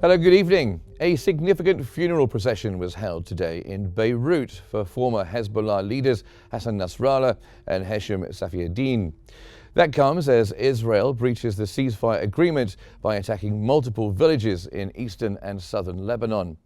Hello, good evening. A significant funeral procession was held today in Beirut for former Hezbollah leaders Hassan Nasrallah and Hesham Safiuddin. That comes as Israel breaches the ceasefire agreement by attacking multiple villages in eastern and southern Lebanon.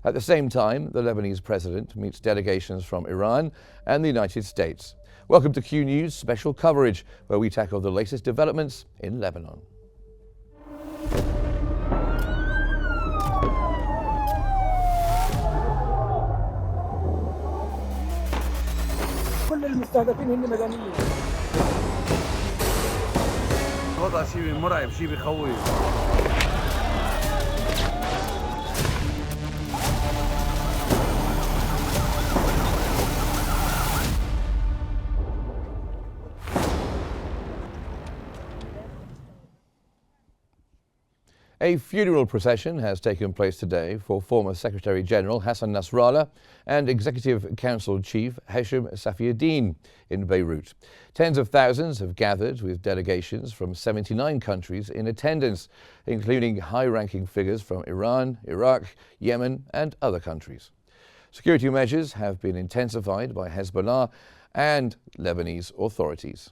At the same time, the Lebanese president meets delegations from Iran and the United States. Welcome to Q News special coverage, where we tackle the latest developments in Lebanon. كل المستهدفين هن مدنيين. الوضع شيء مرعب، شيء بخوف. A funeral procession has taken place today for former Secretary General Hassan Nasrallah and Executive Council Chief Hesham Safiuddin in Beirut. Tens of thousands have gathered with delegations from 79 countries in attendance, including high-ranking figures from Iran, Iraq, Yemen and other countries. Security measures have been intensified by Hezbollah and Lebanese authorities.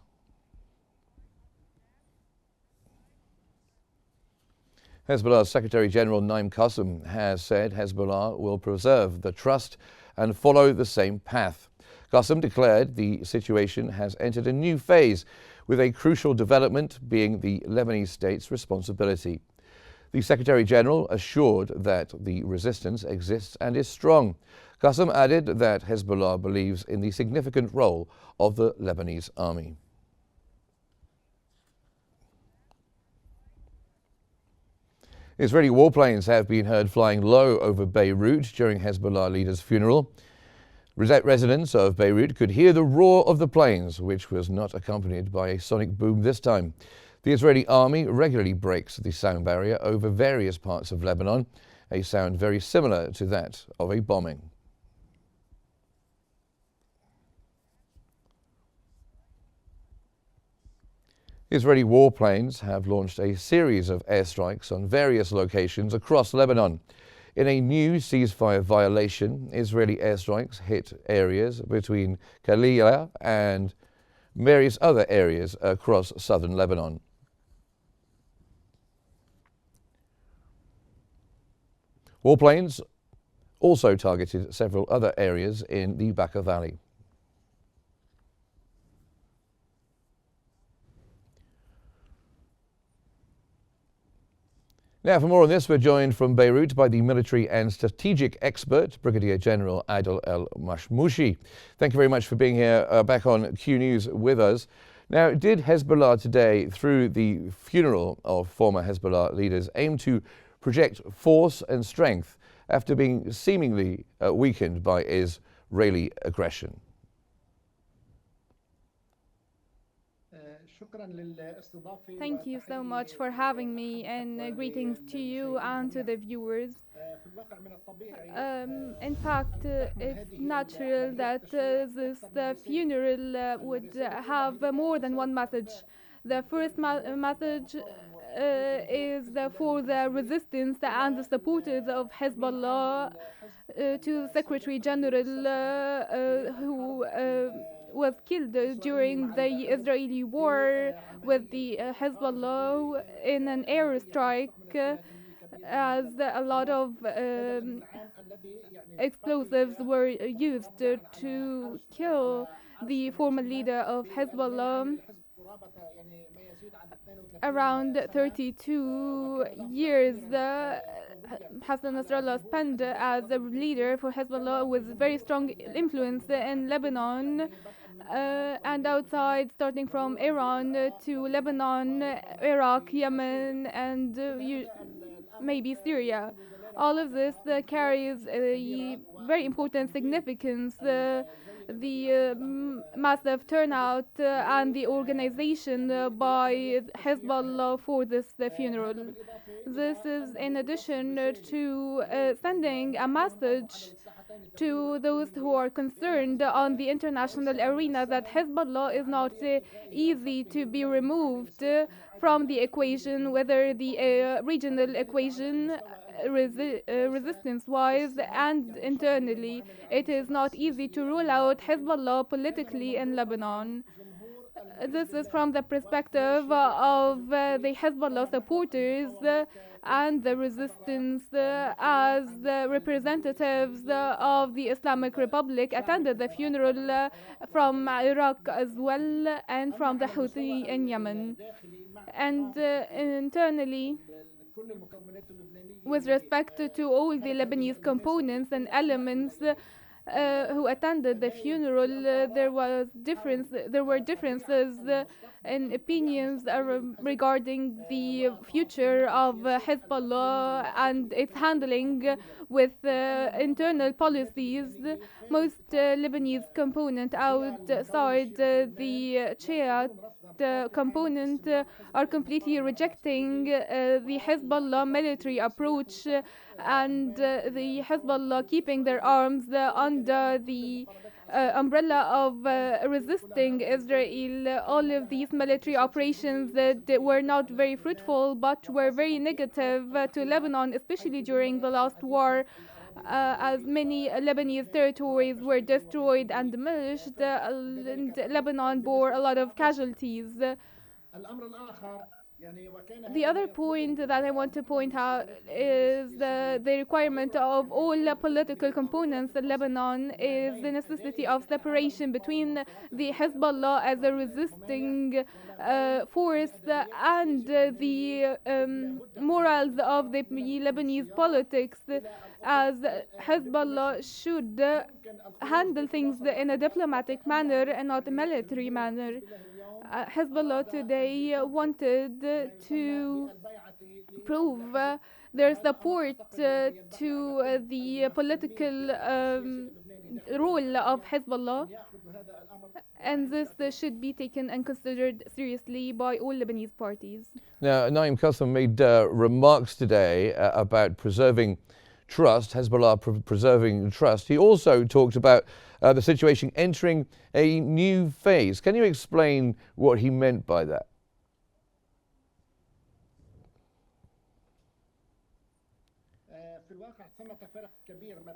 Hezbollah's Secretary General Naim Qassem has said Hezbollah will preserve the trust and follow the same path. Qassem declared the situation has entered a new phase, with a crucial development being the Lebanese state's responsibility. The Secretary General assured that the resistance exists and is strong. Qassem added that Hezbollah believes in the significant role of the Lebanese army. Israeli warplanes have been heard flying low over Beirut during Hezbollah leader's funeral. Residents of Beirut could hear the roar of the planes, which was not accompanied by a sonic boom this time. The Israeli army regularly breaks the sound barrier over various parts of Lebanon, a sound very similar to that of a bombing. Israeli warplanes have launched a series of airstrikes on various locations across Lebanon. In a new ceasefire violation, Israeli airstrikes hit areas between Khalila and various other areas across southern Lebanon. Warplanes also targeted several other areas in the Bekaa Valley. Now, for more on this, we're joined from Beirut by the military and strategic expert, Brigadier General Adel El-Mashmoushi. Thank you very much for being here back on Q News with us. Now, did Hezbollah today, through the funeral of former Hezbollah leaders, aim to project force and strength after being seemingly weakened by Israeli aggression? Thank you so much for having me, and greetings to you and to the viewers. In fact, it's natural that this funeral would have more than one message. The first message is for the resistance and the supporters of Hezbollah to the Secretary General who was killed during the Israeli war with the Hezbollah in an airstrike, as a lot of explosives were used to kill the former leader of Hezbollah. Around 32 years Hassan Nasrallah spent as a leader for Hezbollah, with very strong influence in Lebanon and outside, starting from Iran to Lebanon, Iraq, Yemen and maybe Syria. All of this carries a very important significance. The massive turnout and the organization by Hezbollah for this funeral. This is in addition to sending a message to those who are concerned on the international arena that Hezbollah is not easy to be removed from the equation, whether the regional equation resistance-wise and internally. It is not easy to rule out Hezbollah politically in Lebanon. This is from the perspective of the Hezbollah supporters and the resistance, as the representatives of the Islamic Republic attended the funeral from Iraq as well, and from the Houthi in Yemen. And internally, with respect to all the Lebanese components and elements who attended the funeral, there were differences in opinions regarding the future of Hezbollah and its handling with internal policies. Most Lebanese component outside the Shia component are completely rejecting the Hezbollah military approach and the Hezbollah keeping their arms under the umbrella of resisting Israel. All of these military operations that were not very fruitful but were very negative to Lebanon, especially during the last war, as many Lebanese territories were destroyed and demolished, and Lebanon bore a lot of casualties. The other point that I want to point out is the requirement of all political components in Lebanon is the necessity of separation between the Hezbollah as a resisting force and the morals of the Lebanese politics, as Hezbollah should handle things in a diplomatic manner and not a military manner. Hezbollah today wanted to prove their support to the political role of Hezbollah, and this should be taken and considered seriously by all Lebanese parties. Now, Naim Qassem made remarks today about preserving trust, Hezbollah preserving trust. He also talked about the situation entering a new phase. Can you explain what he meant by that?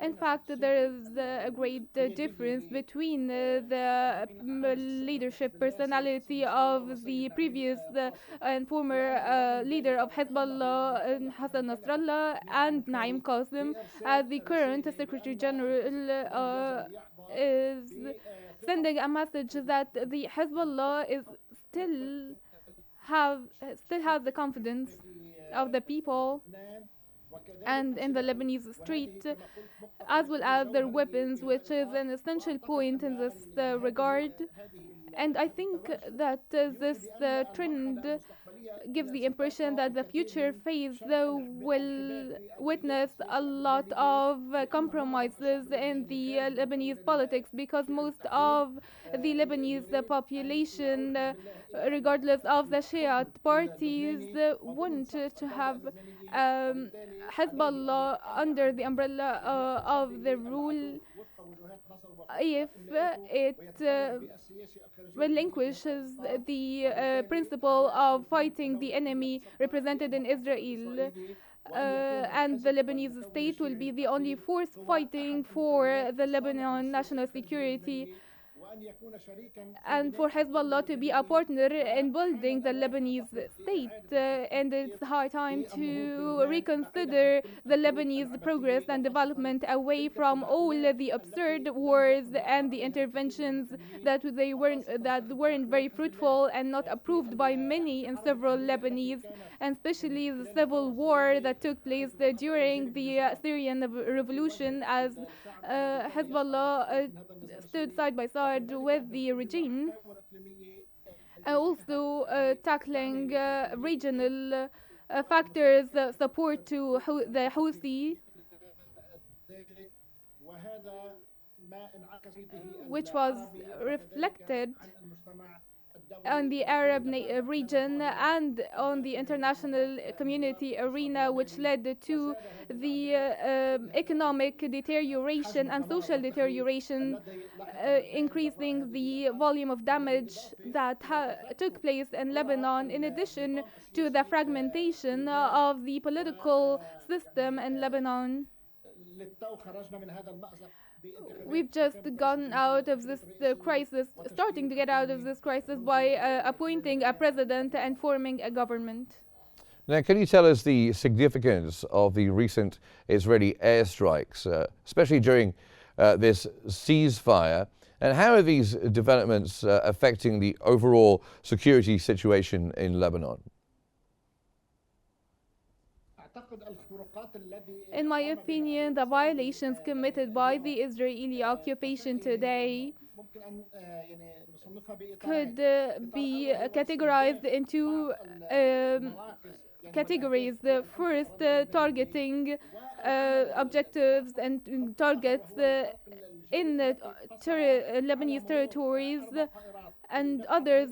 In fact, there is a great difference between the leadership personality of the previous and former leader of Hezbollah, Hassan Nasrallah, and Naim Qassem, as the current Secretary General is sending a message that the Hezbollah is still has the confidence of the people and in the Lebanese street, as well as their weapons, which is an essential point in this regard. And I think that this trend gives the impression that the future phase will witness a lot of compromises in the Lebanese politics, because most of the Lebanese population, regardless of the Shia parties, want to have Hezbollah under the umbrella of the rule. If it relinquishes the principle of fighting the enemy represented in Israel, and the Lebanese state will be the only force fighting for the Lebanon national security, and for Hezbollah to be a partner in building the Lebanese state. And it's high time to reconsider the Lebanese progress and development away from all the absurd wars and the interventions that weren't very fruitful and not approved by many and several Lebanese, and especially the civil war that took place during the Syrian revolution, as Hezbollah stood side by side with the regime, also tackling regional factors, support to the Houthi, which was reflected on the Arab region and on the international community arena, which led to the economic deterioration and social deterioration, increasing the volume of damage that took place in Lebanon, in addition to the fragmentation of the political system in Lebanon. We've just gotten out of this crisis, starting to get out of this crisis by appointing a president and forming a government. Now, can you tell us the significance of the recent Israeli airstrikes, especially during this ceasefire, and how are these developments affecting the overall security situation in Lebanon? In my opinion, the violations committed by the Israeli occupation today could be categorized into categories. The first, targeting objectives and targets in the Lebanese territories, and others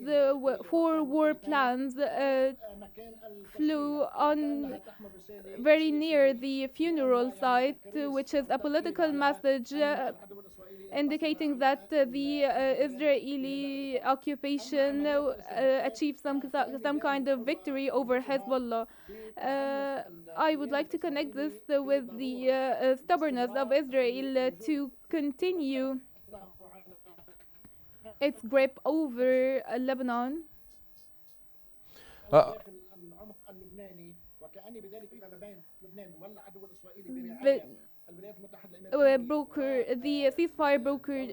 for war plans flew on very near the funeral site, which is a political message indicating that the Israeli occupation achieved some kind of victory over Hezbollah. I would like to connect this with the stubbornness of Israel to continue its grip over Lebanon. The ceasefire brokered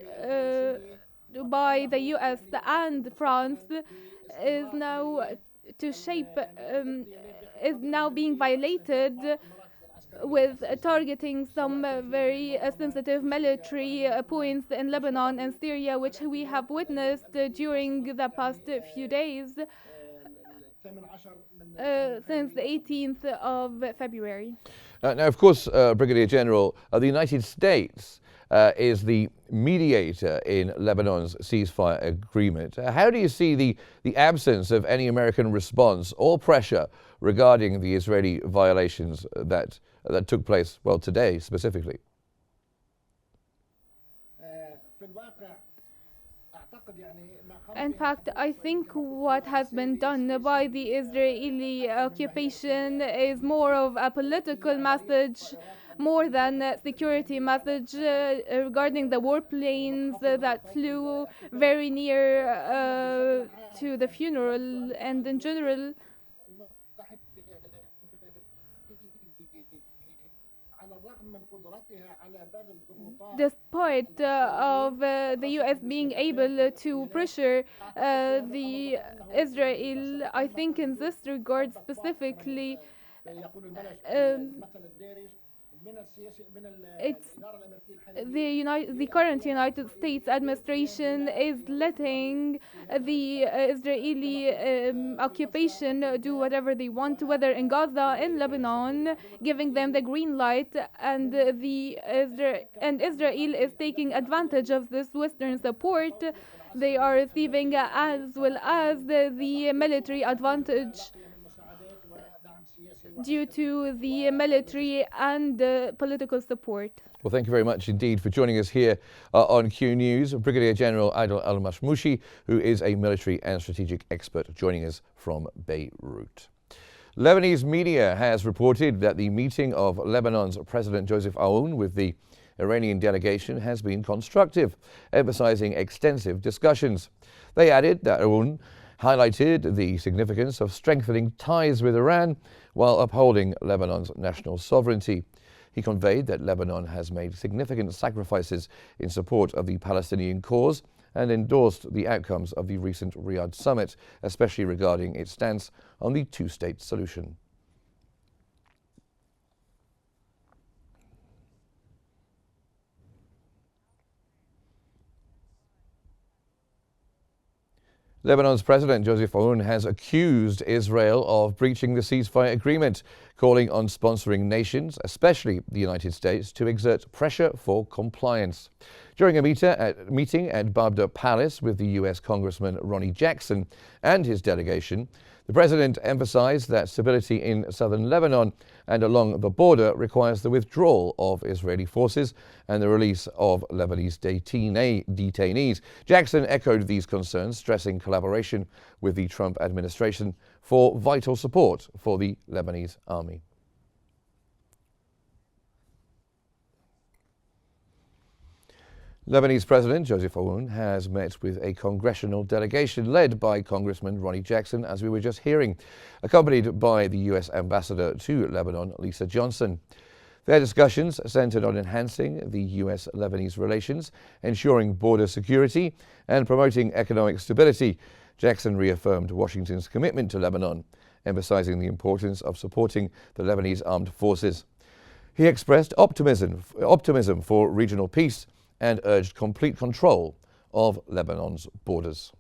by the US and France is now is now being violated, with targeting some very sensitive military points in Lebanon and Syria, which we have witnessed during the past few days, since the 18th of February. Now, of course, Brigadier General, the United States is the mediator in Lebanon's ceasefire agreement. How do you see the absence of any American response or pressure regarding the Israeli violations that took place, well, today specifically? In fact, I think what has been done by the Israeli occupation is more of a political message, more than a security message, regarding the warplanes that flew very near to the funeral, and in general despite of the US being able to pressure the Israel, I think in this regard specifically, it's the current United States administration is letting the Israeli occupation do whatever they want, whether in Gaza, in Lebanon, giving them the green light, and Israel is taking advantage of this Western support they are receiving, as well as the military advantage due to the military and political support. Well, thank you very much indeed for joining us here on Q News. Brigadier General Adel Al-Mashmoushi, who is a military and strategic expert, joining us from Beirut. Lebanese media has reported that the meeting of Lebanon's President Joseph Aoun with the Iranian delegation has been constructive, emphasizing extensive discussions. They added that Aoun highlighted the significance of strengthening ties with Iran while upholding Lebanon's national sovereignty. He conveyed that Lebanon has made significant sacrifices in support of the Palestinian cause and endorsed the outcomes of the recent Riyadh summit, especially regarding its stance on the two-state solution. Lebanon's President Joseph Aoun has accused Israel of breaching the ceasefire agreement, calling on sponsoring nations, especially the United States, to exert pressure for compliance. During a meeting at Babda Palace with the US Congressman Ronnie Jackson and his delegation, the president emphasized that stability in southern Lebanon and along the border requires the withdrawal of Israeli forces and the release of Lebanese detainees. Jackson echoed these concerns, stressing collaboration with the Trump administration for vital support for the Lebanese army. Lebanese President Joseph Aoun has met with a congressional delegation led by Congressman Ronnie Jackson, as we were just hearing, accompanied by the U.S. Ambassador to Lebanon, Lisa Johnson. Their discussions centered on enhancing the U.S.-Lebanese relations, ensuring border security, and promoting economic stability. Jackson reaffirmed Washington's commitment to Lebanon, emphasizing the importance of supporting the Lebanese armed forces. He expressed optimism for regional peace and urged complete control of Lebanon's borders.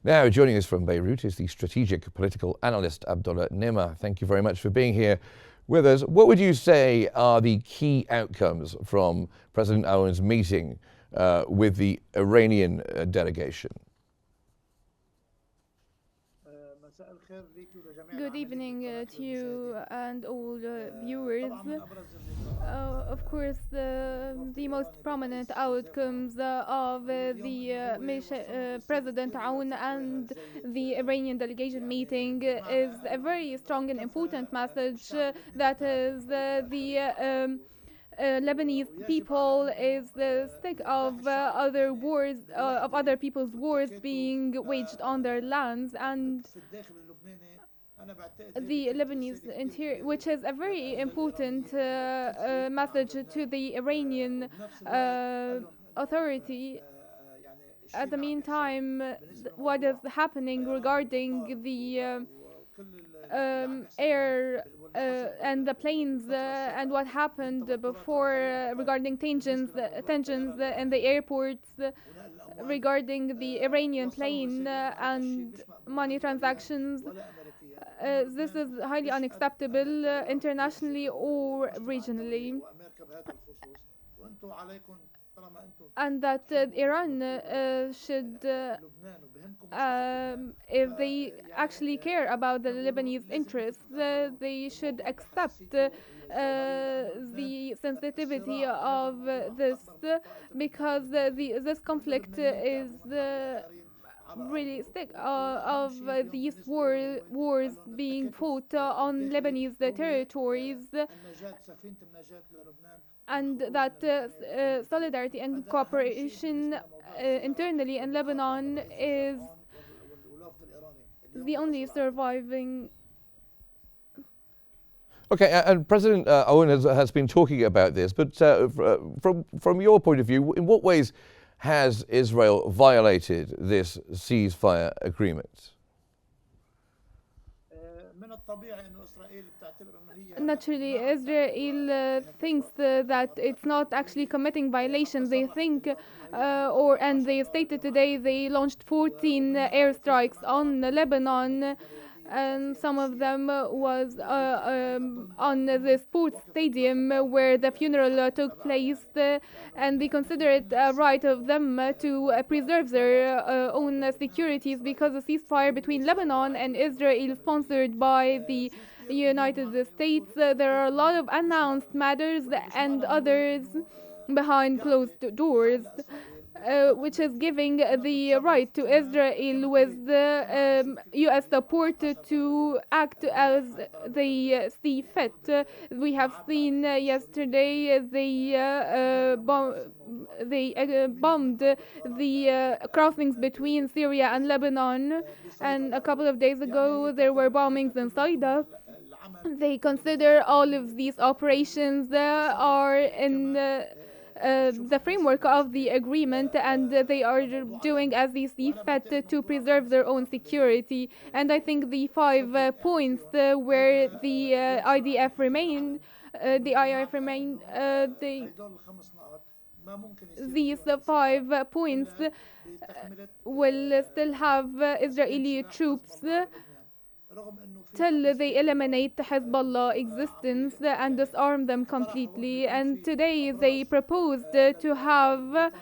Now, joining us from Beirut is the strategic political analyst Abdullah Nema. Thank you very much for being here with us. What would you say are the key outcomes from President Aoun's meeting with the Iranian delegation? Good evening to you and all viewers. Of course, the most prominent outcomes of the President Aoun and the Iranian delegation meeting is a very strong and important message that is the Lebanese people is sick of other wars, of other people's wars being waged on their lands, and the Lebanese interior, which is a very important message to the Iranian authority. At the meantime, what is happening regarding the air and the planes and what happened before regarding tensions in the airports regarding the Iranian plane and money transactions. This is highly unacceptable internationally or regionally, and that Iran should, if they actually care about the Lebanese interests, they should accept the sensitivity of this, because this conflict is really sick of these wars being fought on Lebanese territories, and that solidarity and cooperation internally in Lebanon is the only surviving. Okay, and President Aoun has been talking about this, but from your point of view, in what ways has Israel violated this ceasefire agreement? Naturally, Israel thinks that it's not actually committing violations. They think, and they stated today they launched 14 airstrikes on Lebanon, and some of them was on the sports stadium where the funeral took place, and they consider it a right of them to preserve their own securities, because the ceasefire between Lebanon and Israel, sponsored by the United States, there are a lot of announced matters and others behind closed doors, which is giving the right to Israel with the U.S. support to act as they see fit. We have seen yesterday they bombed the crossings between Syria and Lebanon, and a couple of days ago there were bombings in Saida. They consider all of these operations are in the framework of the agreement, and they are doing as they see fit to preserve their own security. And I think the 5 points where the IDF the IRF remain these 5 points will still have Israeli troops till they eliminate Hezbollah existence and disarm them completely. And today they proposed to have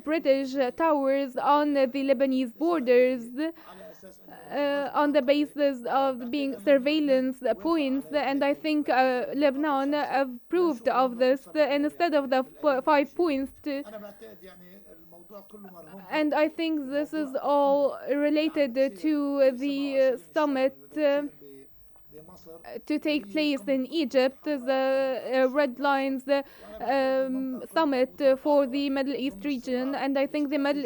British towers on the Lebanese borders on the basis of being surveillance points, and I think Lebanon approved of this instead of the 5 points. And I think this is all related to the summit to take place in Egypt, the Red Lines summit for the Middle East region. And I think the Middle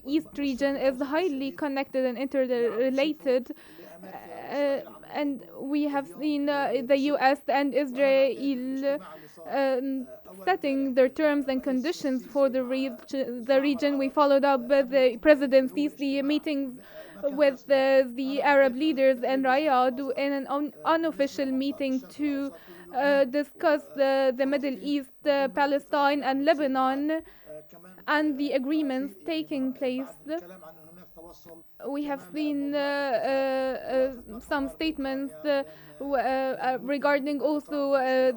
East region is highly connected and interrelated. And we have seen the US and Israel setting their terms and conditions for the region. We followed up with the President Sisi meetings with the Arab leaders in Riyadh in an unofficial meeting to discuss the Middle East, Palestine and Lebanon and the agreements taking place. We have seen some statements regarding also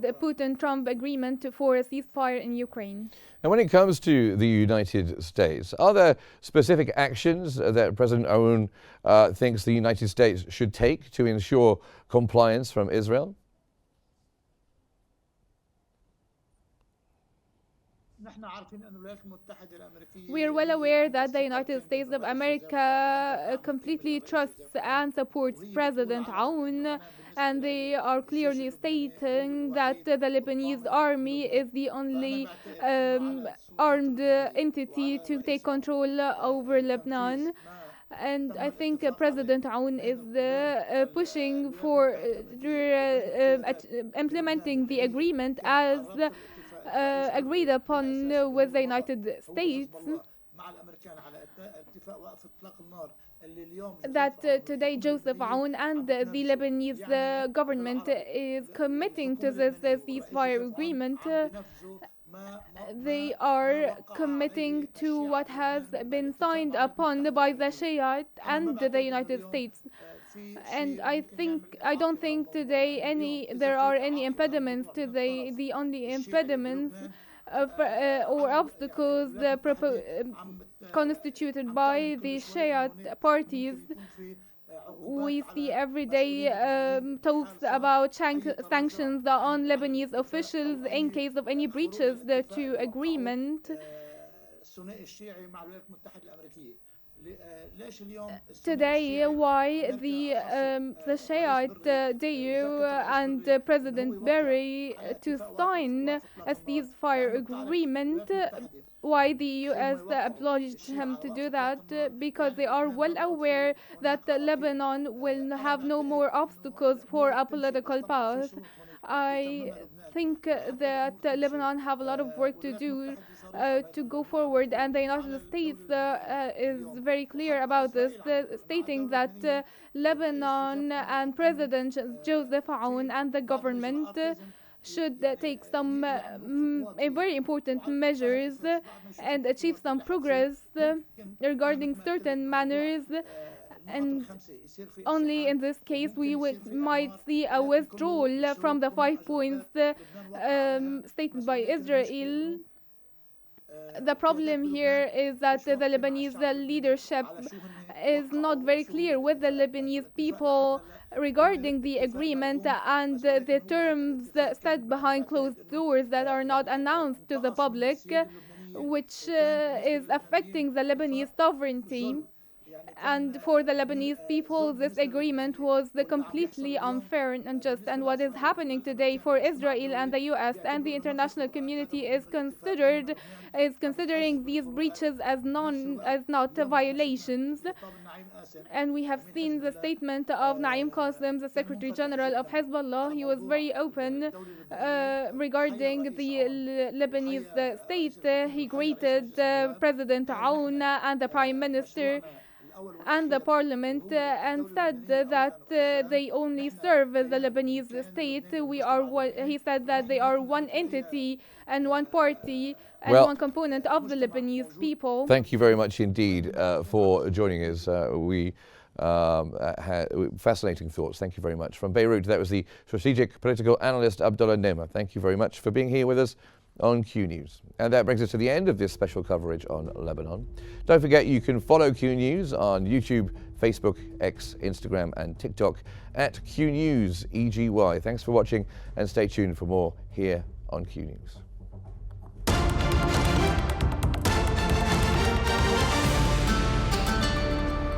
the Putin-Trump agreement for a ceasefire in Ukraine. And when it comes to the United States, are there specific actions that President Aoun thinks the United States should take to ensure compliance from Israel? We are well aware that the United States of America completely trusts and supports President Aoun, and they are clearly stating that the Lebanese army is the only armed entity to take control over Lebanon. And I think President Aoun is pushing for implementing the agreement as agreed upon with the United States, that today Joseph Aoun and the Lebanese government is committing to this ceasefire agreement. They are committing to what has been signed upon by the Shiite and the United States. And I don't think today there are any impediments to the only impediments or obstacles constituted by the Shiite parties. We see every day talks about sanctions on Lebanese officials in case of any breaches to agreement. Today, why the Shiite dare and President Barry to sign a ceasefire agreement? Why the US obliged him to do that? Because they are well aware that Lebanon will have no more obstacles for a political path. I think that Lebanon have a lot of work to do to go forward, and the United States is very clear about this, stating that Lebanon and President Joseph Aoun and the government should take some very important measures and achieve some progress regarding certain manners. And only in this case we might see a withdrawal from the 5 points stated by Israel. The problem here is that the Lebanese leadership is not very clear with the Lebanese people regarding the agreement and the terms set behind closed doors that are not announced to the public, which is affecting the Lebanese sovereignty. And for the Lebanese people, this agreement was completely unfair and unjust. And what is happening today for Israel and the US and the international community is considering these breaches as not violations. And we have seen the statement of Naim Qassem, the Secretary General of Hezbollah. He was very open regarding the Lebanese state. He greeted President Aoun and the Prime Minister. and the parliament and said that they only serve the Lebanese state. He said that they are one entity and one party and Well, one component of the Lebanese people. Thank you very much indeed for joining us. We had fascinating thoughts. Thank you very much. From Beirut, that was the strategic political analyst Abdullah Nema. Thank you very much for being here with us on Q News. And that brings us to the end of this special coverage on Lebanon. Don't forget you can follow Q News on YouTube, Facebook, X, Instagram and TikTok at Q News EGY. Thanks for watching and stay tuned for more here on Q News.